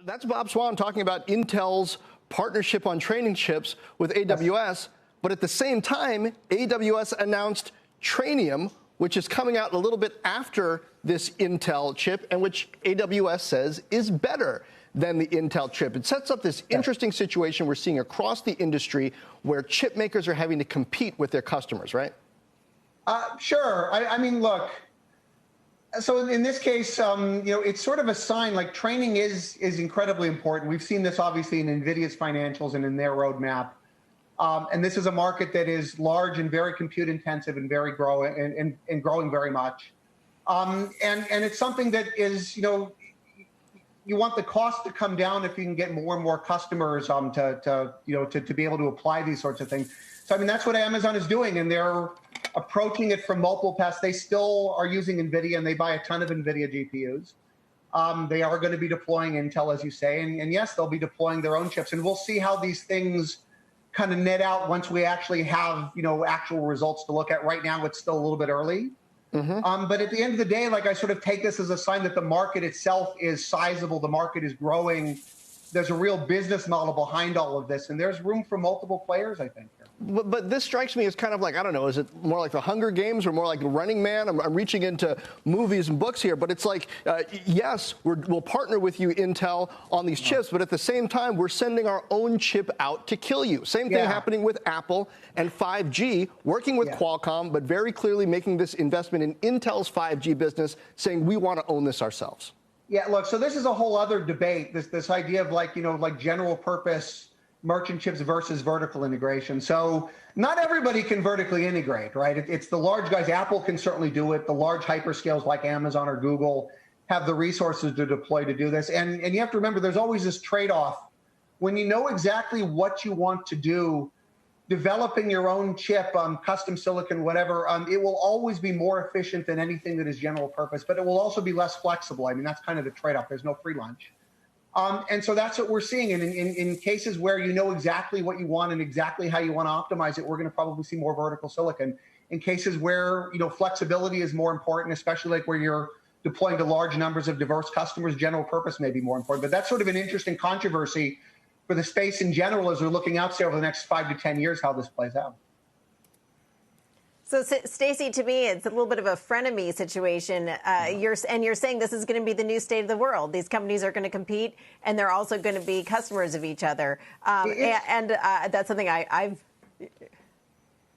That's Bob Swan talking about Intel's partnership on training chips with AWS. But at the same time, AWS announced Trainium, which is coming out a little bit after this Intel chip, and which AWS says is better than the Intel chip. It sets up this interesting situation we're seeing across the industry where chip makers are having to compete with their customers, right? Sure. I mean, look, so in this case, it's sort of a sign, like training is incredibly important. We've seen this obviously in NVIDIA's financials and in their roadmap. And this is a market that is large and very compute intensive and very growing and growing very much. And it's something that is, you want the cost to come down if you can get more and more customers to be able to apply these sorts of things. So I mean, that's what Amazon is doing, and they're approaching it from multiple paths. They still are using NVIDIA, and they buy a ton of NVIDIA GPUs. They are going to be deploying Intel, as you say, and yes, they'll be deploying their own chips, and we'll see how these things kind of net out once we actually have actual results to look at. Right now, it's still a little bit early. But at the end of the day, like, I sort of take this as a sign that the market itself is sizable. The market is growing. There's a real business model behind all of this, and there's room for multiple players, I think. But this strikes me as kind of like, I don't know, is it more like the Hunger Games or more like Running Man? I'm reaching into movies and books here, but it's like, yes, we'll partner with you, Intel, on these chips, but at the same time, we're sending our own chip out to kill you. Same thing happening with Apple and 5G, working with Qualcomm, but very clearly making this investment in Intel's 5G business, saying we want to own this ourselves. Yeah, look, so this is a whole other debate, this idea of like general purpose merchant chips versus vertical integration. So not everybody can vertically integrate, right? It's the large guys. Apple can certainly do it. The large hyperscales like Amazon or Google have the resources to deploy to do this. And you have to remember, there's always this trade-off. When you know exactly what you want to do, developing your own chip, custom silicon, whatever, it will always be more efficient than anything that is general purpose, but it will also be less flexible. I mean, that's kind of the trade-off. There's no free lunch. And so that's what we're seeing. And in cases where you know exactly what you want and exactly how you want to optimize it, we're going to probably see more vertical silicon. In cases where flexibility is more important, especially like where you're deploying to large numbers of diverse customers, general purpose may be more important. But that's sort of an interesting controversy for the space in general as we're looking out, say, over the next 5 to 10 years, how this plays out. So, Stacey, to me, it's a little bit of a frenemy situation. You're saying this is going to be the new state of the world. These companies are going to compete, and they're also going to be customers of each other. That's something I've.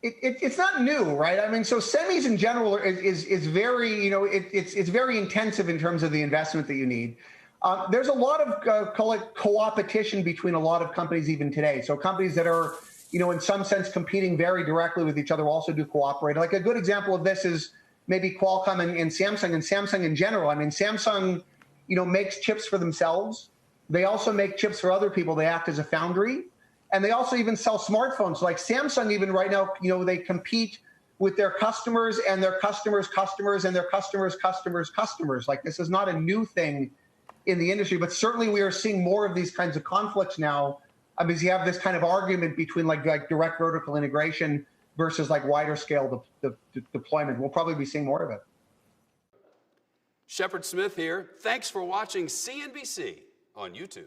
It's not new, right? I mean, so semis in general is very, it's very intensive in terms of the investment that you need. There's a lot of call it co-opetition between a lot of companies even today. So companies that are in some sense competing very directly with each other also do cooperate. Like a good example of this is maybe Qualcomm and Samsung in general. I mean, Samsung, makes chips for themselves. They also make chips for other people. They act as a foundry. And they also even sell smartphones. Like Samsung even right now, they compete with their customers and their customers' customers and their customers' customers' customers. Like, this is not a new thing in the industry, but certainly we are seeing more of these kinds of conflicts now. Because you have this kind of argument between like direct vertical integration versus like wider scale deployment. We'll probably be seeing more of it. Shepard Smith here. Thanks for watching CNBC on YouTube.